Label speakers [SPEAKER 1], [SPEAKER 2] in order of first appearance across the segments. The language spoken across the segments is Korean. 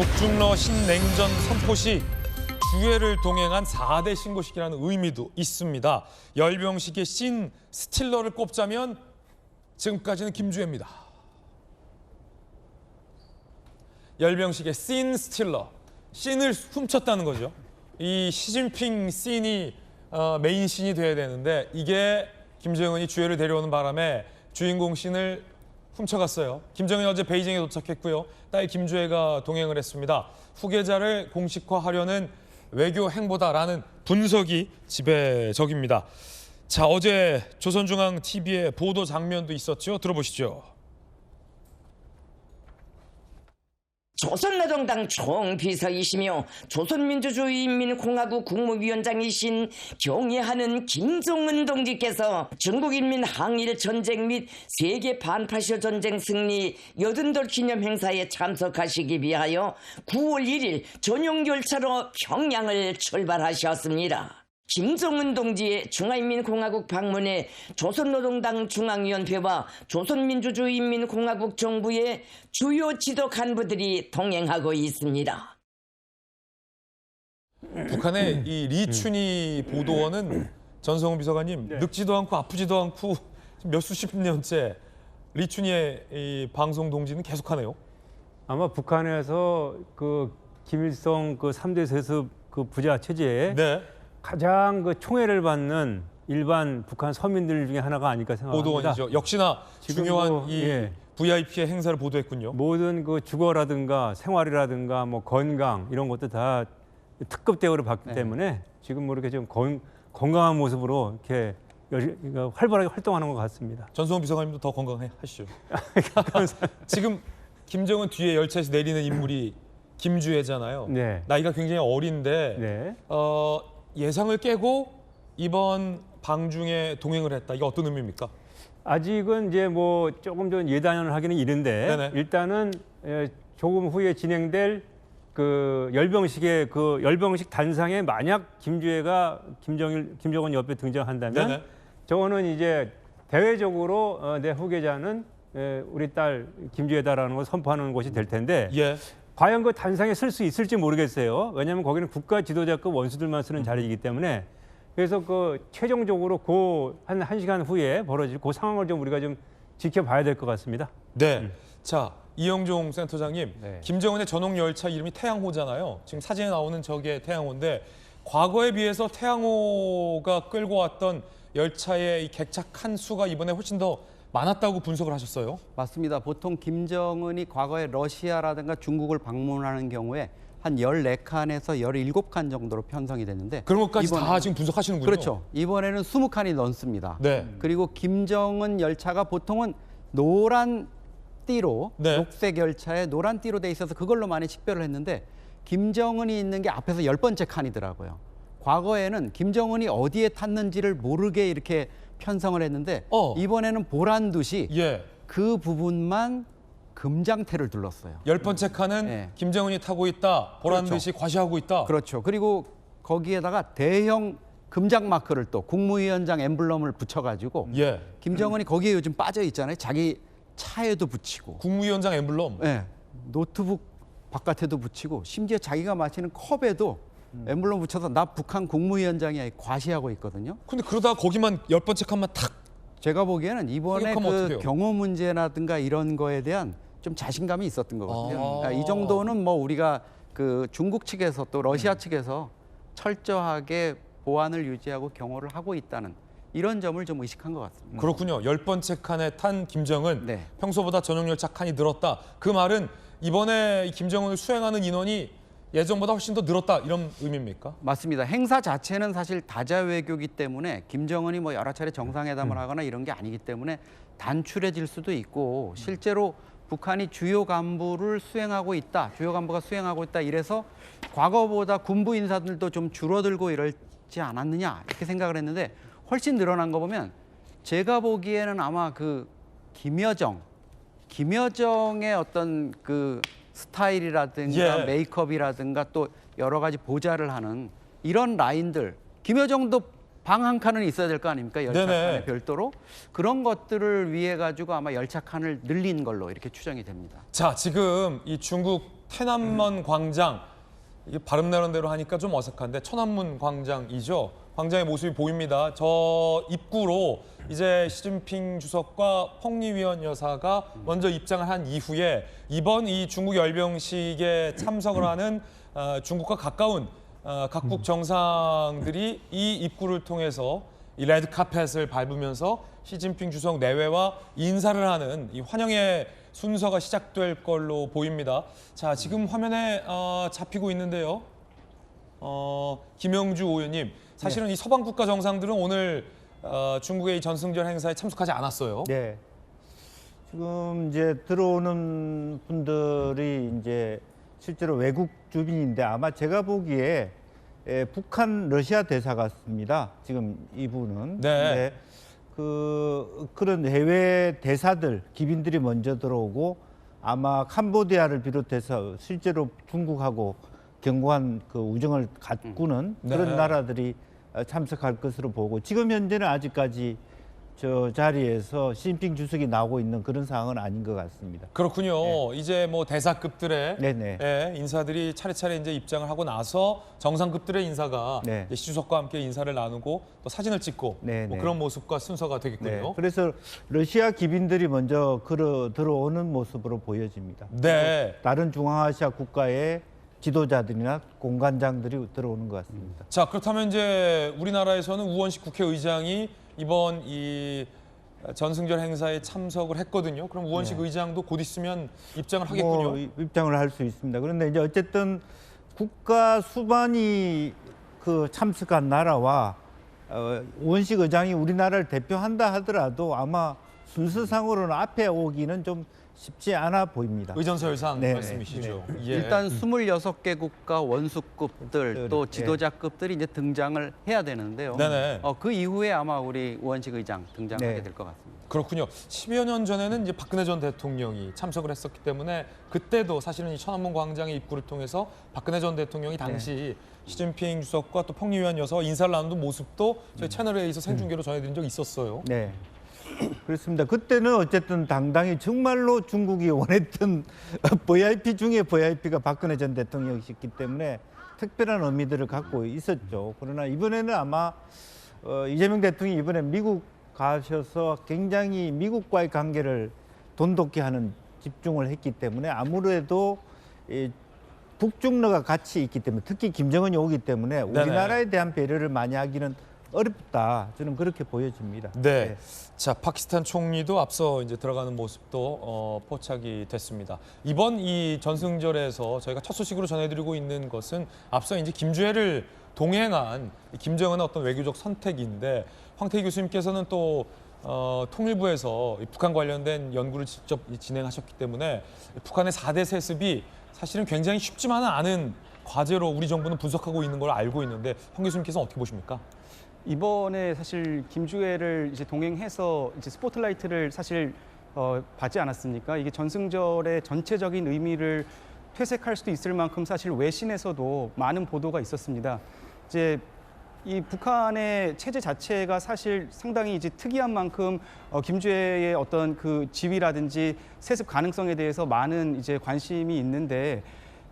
[SPEAKER 1] 북중러 신냉전 선포 시 주회를 동행한 4대 신고식이라는 의미도 있습니다. 열병식의 신 스틸러를 꼽자면 지금까지는 김주회입니다. 열병식의 신 스틸러, 신을 훔쳤다는 거죠. 이 시진핑 신이 메인 신이 돼야 되는데 이게 김정은이 주회를 데려오는 바람에 주인공 신을 훔쳐갔어요. 김정은이 어제 베이징에 도착했고요. 딸 김주혜가 동행을 했습니다. 후계자를 공식화하려는 외교 행보다라는 분석이 지배적입니다. 자, 어제 조선중앙TV의 보도 장면도 있었죠. 들어보시죠.
[SPEAKER 2] 조선노동당 총비서이시며 조선민주주의인민공화국 국무위원장이신 경애하는 김정은 동지께서 전국인민 항일전쟁 및 세계 반파시오 전쟁 승리 88 기념 행사에 참석하시기 위하여 9월 1일 전용 열차로 평양을 출발하셨습니다. 김정은 동지의 중화인민공화국 방문에 조선노동당 중앙위원회와 조선민주주의인민공화국 정부의 주요 지도 간부들이 동행하고 있습니다.
[SPEAKER 1] 북한의 이 리춘희 보도원은 전성훈 비서관님, 늙지도 않고 아프지도 않고 몇 수십 년째 리춘희의 이 방송 동지는 계속하네요.
[SPEAKER 3] 아마 북한에서 그 김일성 그 3대 세습 그 부자 체제에
[SPEAKER 1] 네.
[SPEAKER 3] 가장 그 총애를 받는 일반 북한 서민들 중에 하나가 아닐까 생각합니다.
[SPEAKER 1] 보도원이죠. 역시나 중요한
[SPEAKER 3] 뭐,
[SPEAKER 1] 이 VIP의 행사를 보도했군요.
[SPEAKER 3] 모든 그 주거라든가 생활이라든가 뭐 건강 이런 것도 다 특급 대우를 받기 때문에 지금 뭐 이렇게 좀 건강한 모습으로 이렇게 활발하게 활동하는 것 같습니다.
[SPEAKER 1] 전성훈 비서관님도 더 건강해 하시죠. 지금 김정은 뒤에 열차에서 내리는 인물이 김주혜잖아요.
[SPEAKER 3] 네.
[SPEAKER 1] 나이가 굉장히 어린데
[SPEAKER 3] 네.
[SPEAKER 1] 예상을 깨고 이번 방중에 동행을 했다. 이게 어떤 의미입니까?
[SPEAKER 3] 아직은 이제 뭐 조금 좀 예단을 하기는 이른데
[SPEAKER 1] 네네.
[SPEAKER 3] 일단은 조금 후에 진행될 그 열병식 단상에 만약 김주혜가 김정은 옆에 등장한다면
[SPEAKER 1] 네네.
[SPEAKER 3] 저거는 이제 대외적으로 내 후계자는 우리 딸 김주혜다라는 걸 선포하는 것이 될 텐데
[SPEAKER 1] 예.
[SPEAKER 3] 과연 그 단상에 쓸 수 있을지 모르겠어요. 왜냐하면 거기는 국가 지도자급 원수들만 쓰는 자리이기 때문에 그래서 그 최종적으로 한 시간 후에 벌어질 그 상황을 좀 우리가 좀 지켜봐야 될 것 같습니다.
[SPEAKER 1] 네. 자, 이영종 센터장님,
[SPEAKER 3] 네.
[SPEAKER 1] 김정은의 전용 열차 이름이 태양호잖아요. 지금 사진에 나오는 저게 태양호인데 과거에 비해서 태양호가 끌고 왔던 열차의 이 객차 칸수가 이번에 훨씬 더 많았다고 분석을 하셨어요.
[SPEAKER 4] 맞습니다. 보통 김정은이 과거에 러시아라든가 중국을 방문하는 경우에 한 14칸에서 17칸 정도로 편성이 됐는데
[SPEAKER 1] 그런 것까지 다 지금 분석하시는군요.
[SPEAKER 4] 그렇죠. 이번에는 20칸이 넘습니다.
[SPEAKER 1] 네.
[SPEAKER 4] 그리고 김정은 열차가 보통은 노란 띠로
[SPEAKER 1] 네.
[SPEAKER 4] 녹색 열차에 노란 띠로 돼 있어서 그걸로 많이 식별을 했는데 김정은이 있는 게 앞에서 10번째 칸이더라고요. 과거에는 김정은이 어디에 탔는지를 모르게 이렇게 편성을 했는데 이번에는 보란 듯이
[SPEAKER 1] 예.
[SPEAKER 4] 그 부분만 금장태를 둘렀어요.
[SPEAKER 1] 10번째 칸은
[SPEAKER 4] 네.
[SPEAKER 1] 김정은이 타고 있다. 보란
[SPEAKER 4] 그렇죠.
[SPEAKER 1] 듯이 과시하고 있다.
[SPEAKER 4] 그렇죠. 그리고 거기에다가 대형 금장 마크를 또 국무위원장 엠블럼을 붙여가지고
[SPEAKER 1] 예.
[SPEAKER 4] 김정은이 거기에 요즘 빠져 있잖아요. 자기 차에도 붙이고
[SPEAKER 1] 국무위원장 엠블럼.
[SPEAKER 4] 네, 노트북 바깥에도 붙이고 심지어 자기가 마시는 컵에도 엠블럼 붙여서 나 북한 국무위원장이 과시하고 있거든요.
[SPEAKER 1] 근데 그러다 거기만 10번째 칸만 탁.
[SPEAKER 4] 제가 보기에는 이번에
[SPEAKER 1] 타격하면
[SPEAKER 4] 그
[SPEAKER 1] 어떡해요?
[SPEAKER 4] 경호 문제라든가 이런 거에 대한 좀 자신감이 있었던 것 같아요.
[SPEAKER 1] 아.
[SPEAKER 4] 이 정도는 뭐 우리가 그 중국 측에서 또 러시아 측에서 철저하게 보안을 유지하고 경호를 하고 있다는 이런 점을 좀 의식한 것 같습니다.
[SPEAKER 1] 그렇군요. 10번째 칸에 탄 김정은.
[SPEAKER 4] 네.
[SPEAKER 1] 평소보다 전용 열차 칸이 늘었다. 그 말은 이번에 이 김정은을 수행하는 인원이 예전보다 훨씬 더 늘었다. 이런 의미입니까?
[SPEAKER 4] 맞습니다. 행사 자체는 사실 다자 외교기 때문에 김정은이 뭐 여러 차례 정상회담을 하거나 이런 게 아니기 때문에 단출해질 수도 있고 실제로 북한이 주요 간부를 수행하고 있다. 주요 간부가 수행하고 있다. 이래서 과거보다 군부 인사들도 좀 줄어들고 이러지 않았느냐 이렇게 생각을 했는데 훨씬 늘어난 거 보면 제가 보기에는 아마 그 김여정의 어떤 그 스타일이라든가 메이크업이라든가 또 여러 가지 보좌를 하는 이런 라인들 김여정도 방 한 칸은 있어야 될 거 아닙니까? 열차
[SPEAKER 1] 네네.
[SPEAKER 4] 칸에 별도로. 그런 것들을 위해 가지고 아마 열차 칸을 늘린 걸로 이렇게 추정이 됩니다.
[SPEAKER 1] 자, 지금 이 중국天安门 광장, 이게 발음 나는 대로 하니까 좀 어색한데 천안문 광장이죠. 광장의 모습이 보입니다. 저 입구로 이제 시진핑 주석과 펑리위원 여사가 먼저 입장을 한 이후에 이번 이 중국 열병식에 참석을 하는 중국과 가까운 각국 정상들이 이 입구를 통해서 이 레드 카펫을 밟으면서 시진핑 주석 내외와 인사를 하는 이 환영의 순서가 시작될 걸로 보입니다. 자, 지금 화면에 잡히고 있는데요. 김영주 의원님, 사실은 이 서방 국가 정상들은 오늘 중국의 이 전승절 행사에 참석하지 않았어요.
[SPEAKER 5] 네. 지금 이제 들어오는 분들이 이제 실제로 외국 주민인데 아마 제가 보기에 북한 러시아 대사 같습니다. 지금 이분은.
[SPEAKER 1] 네.
[SPEAKER 5] 그런 해외 대사들, 기빈들이 먼저 들어오고 아마 캄보디아를 비롯해서 실제로 중국하고 견고한 그 우정을 가꾸는
[SPEAKER 1] 네.
[SPEAKER 5] 그런 나라들이 참석할 것으로 보고 지금 현재는 아직까지 저 자리에서 시진핑 주석이 나오고 있는 그런 상황은 아닌 것 같습니다.
[SPEAKER 1] 그렇군요. 이제 뭐 대사급들의
[SPEAKER 5] 네네.
[SPEAKER 1] 인사들이 차례차례 이제 입장을 하고 나서 정상급들의 인사가
[SPEAKER 5] 네.
[SPEAKER 1] 이제 시 주석과 함께 인사를 나누고 또 사진을 찍고
[SPEAKER 5] 네네.
[SPEAKER 1] 뭐 그런 모습과 순서가
[SPEAKER 5] 네.
[SPEAKER 1] 되겠군요.
[SPEAKER 5] 그래서 러시아 기빈들이 먼저 들어오는 모습으로 보여집니다.
[SPEAKER 1] 네.
[SPEAKER 5] 다른 중앙아시아 국가의 지도자들이나 공관장들이 들어오는 것 같습니다.
[SPEAKER 1] 자, 그렇다면 이제 우리나라에서는 우원식 국회의장이 이번 이 전승절 행사에 참석을 했거든요. 그럼 우원식 의장도 곧 있으면 입장을 하겠군요.
[SPEAKER 5] 뭐 입장을 할 수 있습니다. 그런데 이제 어쨌든 국가 수반이 그 참석한 나라와 우원식 의장이 우리나라를 대표한다 하더라도 아마 순서상으로는 앞에 오기는 좀 쉽지 않아 보입니다.
[SPEAKER 1] 의전서열상
[SPEAKER 5] 네.
[SPEAKER 1] 말씀이시죠. 예.
[SPEAKER 4] 일단 26개국가 원수급들 또
[SPEAKER 5] 네.
[SPEAKER 4] 지도자급들이 이제 등장을 해야 되는데요.
[SPEAKER 1] 네네.
[SPEAKER 4] 그 이후에 아마 우리 우원식 의장 등장하게
[SPEAKER 5] 네.
[SPEAKER 4] 될 것 같습니다.
[SPEAKER 1] 그렇군요. 10여 년 전에는 이제 박근혜 전 대통령이 참석을 했었기 때문에 그때도 사실은 이 천안문 광장의 입구를 통해서 박근혜 전 대통령이 당시 시진핑 주석과 또 펑리위원 여사와 인사를 나누는 모습도 저희 채널에서 생중계로 전해드린 적이 있었어요.
[SPEAKER 5] 네. 그렇습니다. 그때는 어쨌든 당당히 정말로 중국이 원했던 VIP 중에 VIP가 박근혜 전 대통령이었기 때문에 특별한 의미들을 갖고 있었죠. 그러나 이번에는 아마 이재명 대통령이 이번에 미국 가셔서 굉장히 미국과의 관계를 돈독히 하는 집중을 했기 때문에 아무래도 북중러가 같이 있기 때문에 특히 김정은이 오기 때문에 우리나라에 대한 배려를 많이 하기는 어렵다. 저는 그렇게 보여집니다.
[SPEAKER 1] 네. 자, 파키스탄 총리도 앞서 이제 들어가는 모습도 포착이 됐습니다. 이번 이 전승절에서 저희가 첫 소식으로 전해드리고 있는 것은 앞서 이제 김주애를 동행한 김정은의 어떤 외교적 선택인데 황태희 교수님께서는 또 통일부에서 북한 관련된 연구를 직접 진행하셨기 때문에 북한의 4대 세습이 사실은 굉장히 쉽지만은 않은 과제로 우리 정부는 분석하고 있는 걸 알고 있는데 황 교수님께서는 어떻게 보십니까?
[SPEAKER 6] 이번에 사실 김주애를 이제 동행해서 이제 스포트라이트를 사실 받지 않았습니까? 이게 전승절의 전체적인 의미를 퇴색할 수도 있을 만큼 사실 외신에서도 많은 보도가 있었습니다. 이제 이 북한의 체제 자체가 사실 상당히 이제 특이한 만큼 김주애의 어떤 그 지위라든지 세습 가능성에 대해서 많은 이제 관심이 있는데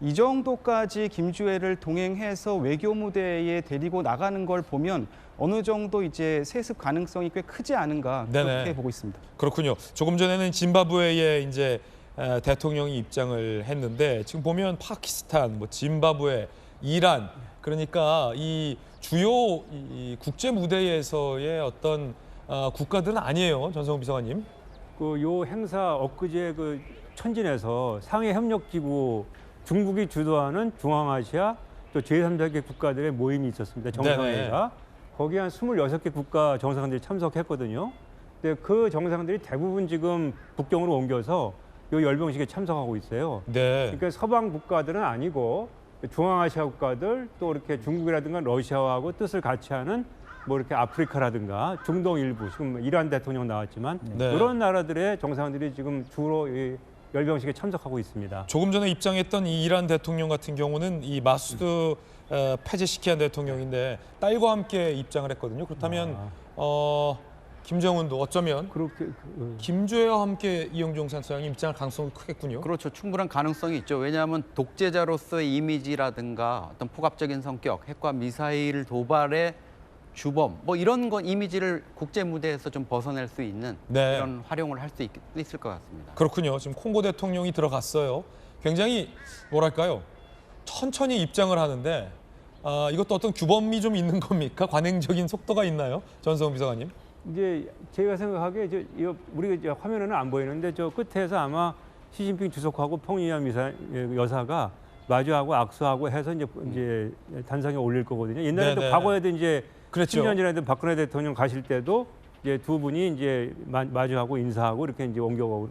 [SPEAKER 6] 이 정도까지 김주애를 동행해서 외교 무대에 데리고 나가는 걸 보면 어느 정도 이제 세습 가능성이 꽤 크지 않은가 그렇게
[SPEAKER 1] 네네.
[SPEAKER 6] 보고 있습니다.
[SPEAKER 1] 그렇군요. 조금 전에는 짐바브웨에 이제 대통령이 입장을 했는데 지금 보면 파키스탄, 뭐 짐바브웨, 이란 그러니까 이 주요 이 국제 무대에서의 어떤 국가들은 아니에요, 전성훈 비서관님.
[SPEAKER 3] 그 요 행사 엊그제 그 천진에서 상해 협력 기구 중국이 주도하는 중앙아시아 또 제3세계 국가들의 모임이 있었습니다. 정상회의가. 거기 한 26개 국가 정상들이 참석했거든요. 근데 그 정상들이 대부분 지금 북경으로 옮겨서 요 열병식에 참석하고 있어요.
[SPEAKER 1] 네.
[SPEAKER 3] 그러니까 서방 국가들은 아니고 중앙아시아 국가들 또 이렇게 중국이라든가 러시아하고 뜻을 같이 하는 뭐 이렇게 아프리카라든가 중동 일부 지금 이란 대통령 나왔지만
[SPEAKER 1] 네.
[SPEAKER 3] 그런 나라들의 정상들이 지금 주로 이 열병식에 참석하고 있습니다.
[SPEAKER 1] 조금 전에 입장했던 이 이란 대통령 같은 경우는 이 마수드 페제시키안 대통령인데 딸과 함께 입장을 했거든요. 그렇다면 김정은도 어쩌면
[SPEAKER 3] 그렇게
[SPEAKER 1] 김주애와 함께 이영종 센터장이 입장할 가능성이 크겠군요.
[SPEAKER 4] 그렇죠. 충분한 가능성이 있죠. 왜냐하면 독재자로서의 이미지라든가 어떤 폭압적인 성격, 핵과 미사일 도발의 주범, 뭐 이런 거 이미지를 국제 무대에서 좀 벗어낼 수 있는
[SPEAKER 1] 네.
[SPEAKER 4] 이런 활용을 할 수 있을 것 같습니다.
[SPEAKER 1] 그렇군요. 지금 콩고 대통령이 들어갔어요. 굉장히 뭐랄까요? 천천히 입장을 하는데 이것도 어떤 규범이 좀 있는 겁니까? 관행적인 속도가 있나요? 전성훈 비서관님.
[SPEAKER 3] 이제 제가 생각하기에 우리가 이제 화면에는 안 보이는데 저 끝에서 아마 시진핑 주석하고 평양 여사가 마주하고 악수하고 해서 이제 단상에 올릴 거거든요. 옛날에도
[SPEAKER 1] 네네.
[SPEAKER 3] 과거에도 이제
[SPEAKER 1] 그랬죠.
[SPEAKER 3] 10년 전에도 박근혜 대통령 가실 때도 이제 두 분이 이제 마주하고 인사하고 이렇게 이제 옮겨가고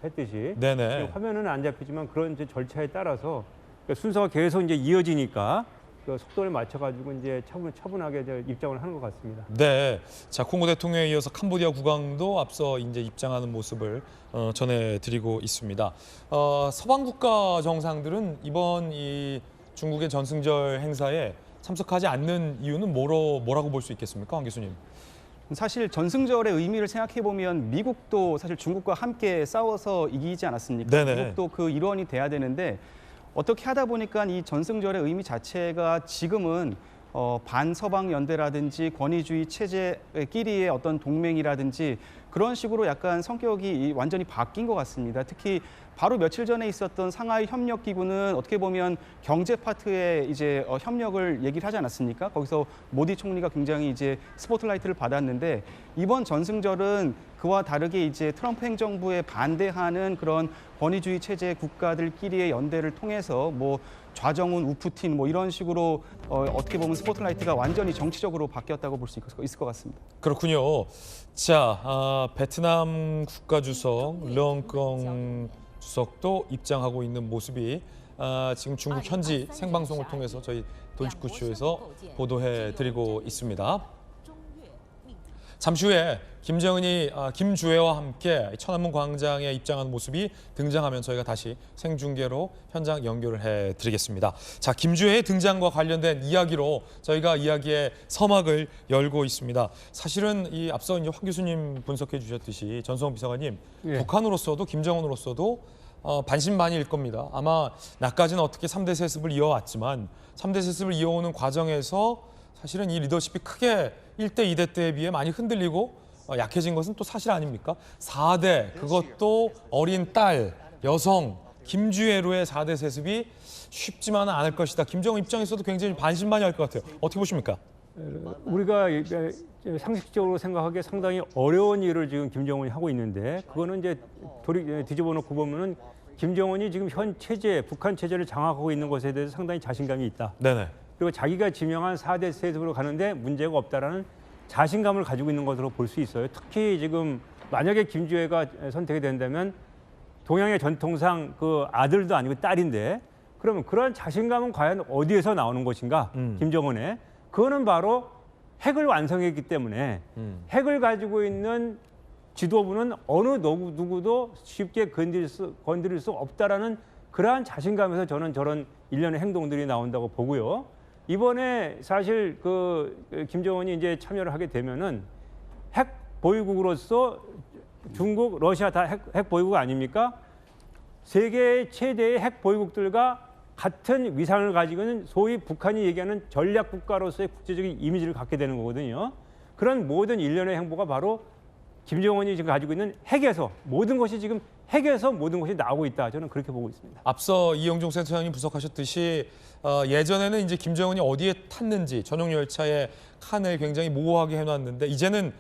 [SPEAKER 3] 했듯이.
[SPEAKER 1] 네네.
[SPEAKER 3] 화면은 안 잡히지만 그런 이제 절차에 따라서 그러니까 순서가 계속 이제 이어지니까 그 속도를 맞춰가지고 이제 차분하게 이제 입장을 하는 것 같습니다.
[SPEAKER 1] 네. 자, 콩고 대통령에 이어서 캄보디아 국왕도 앞서 이제 입장하는 모습을 전해드리고 있습니다. 서방 국가 정상들은 이번 이 중국의 전승절 행사에 참석하지 않는 이유는 뭐라고 볼 수 있겠습니까, 황 교수님?
[SPEAKER 6] 사실 전승절의 의미를 생각해 보면 미국도 사실 중국과 함께 싸워서 이기지 않았습니까?
[SPEAKER 1] 네네.
[SPEAKER 6] 미국도 그 일원이 돼야 되는데 어떻게 하다 보니까 이 전승절의 의미 자체가 지금은 반서방 연대라든지 권위주의 체제끼리의 어떤 동맹이라든지 그런 식으로 약간 성격이 완전히 바뀐 것 같습니다. 특히 바로 며칠 전에 있었던 상하이 협력 기구는 어떻게 보면 경제 파트에 이제 협력을 얘기를 하지 않았습니까? 거기서 모디 총리가 굉장히 이제 스포트라이트를 받았는데 이번 전승절은 그와 다르게 이제 트럼프 행정부에 반대하는 그런 권위주의 체제 국가들끼리의 연대를 통해서 뭐 좌정훈, 우푸틴 뭐 이런 식으로 어떻게 보면 스포트라이트가 완전히 정치적으로 바뀌었다고 볼 수 있을 것 같습니다.
[SPEAKER 1] 그렇군요. 자, 베트남 국가주석 렁껑 주석도 입장하고 있는 모습이 지금 중국 현지 생방송을 통해서 저희 돈식구쇼에서 보도해드리고 있습니다. 잠시 후에 김정은이 김주애와 함께 천안문 광장에 입장하는 모습이 등장하면 저희가 다시 생중계로 현장 연결을 해드리겠습니다. 자, 김주애의 등장과 관련된 이야기로 저희가 이야기의 서막을 열고 있습니다. 사실은 이 앞서 이제 황 교수님 분석해 주셨듯이 전성훈 비서관님,
[SPEAKER 3] 예.
[SPEAKER 1] 북한으로서도 김정은으로서도 반신반의일 겁니다. 아마 나까지는 어떻게 3대 세습을 이어왔지만 3대 세습을 이어오는 과정에서 사실은 이 리더십이 크게 1대, 2대 때에 비해 많이 흔들리고 약해진 것은 또 사실 아닙니까? 4대, 그것도 어린 딸, 여성, 김주애로의 4대 세습이 쉽지만은 않을 것이다. 김정은 입장에서도 굉장히 반신반의할 것 같아요. 어떻게 보십니까?
[SPEAKER 3] 우리가 상식적으로 생각하기에 상당히 어려운 일을 지금 김정은이 하고 있는데 그거는 이제 뒤집어 놓고 보면은 김정은이 지금 현 체제, 북한 체제를 장악하고 있는 것에 대해서 상당히 자신감이 있다.
[SPEAKER 1] 네네.
[SPEAKER 3] 그리고 자기가 지명한 4대 세습으로 가는데 문제가 없다라는 자신감을 가지고 있는 것으로 볼 수 있어요. 특히 지금 만약에 김주애가 선택이 된다면 동양의 전통상 그 아들도 아니고 딸인데 그러면 그런 자신감은 과연 어디에서 나오는 것인가? 김정은의. 그거는 바로 핵을 완성했기 때문에 핵을 가지고 있는 지도부는 어느 누구도 쉽게 건드릴 수 없다라는 그러한 자신감에서 저는 저런 일련의 행동들이 나온다고 보고요. 이번에 사실 그 김정은이 이제 참여를 하게 되면은 핵 보유국으로서 중국, 러시아 다 핵 보유국 아닙니까? 세계 최대의 핵 보유국들과 같은 위상을 가지고 있는 소위 북한이 얘기하는 전략 국가로서의 국제적인 이미지를 갖게 되는 거거든요. 그런 모든 일련의 행보가 바로 김정은이 지금 가지고 있는 핵에서 모든 것이 지금 핵에서 모든 것이 나오고 있다. 저는 그렇게 보고 있습니다.
[SPEAKER 1] 앞서 이영종 센터장님 분석하셨듯이 예전에는 이제 김정은이 어디에 탔는지 전용 열차의 칸을 굉장히 모호하게 해놨는데 이제는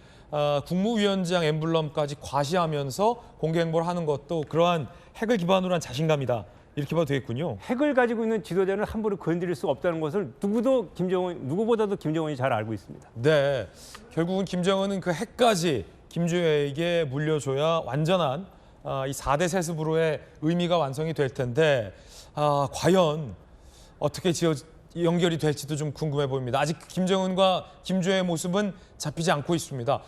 [SPEAKER 1] 국무위원장 엠블럼까지 과시하면서 공개 행보를 하는 것도 그러한 핵을 기반으로 한 자신감이다. 이렇게 봐도 되겠군요.
[SPEAKER 3] 핵을 가지고 있는 지도자는 함부로 건드릴 수 없다는 것을 누구보다도 김정은이 잘 알고 있습니다.
[SPEAKER 1] 네, 결국은 김정은은 그 핵까지 김주애에게 물려줘야 완전한 이 4대 세습으로의 의미가 완성이 될 텐데 과연 어떻게 연결이 될지도 좀 궁금해 보입니다. 아직 김정은과 김주애의 모습은 잡히지 않고 있습니다.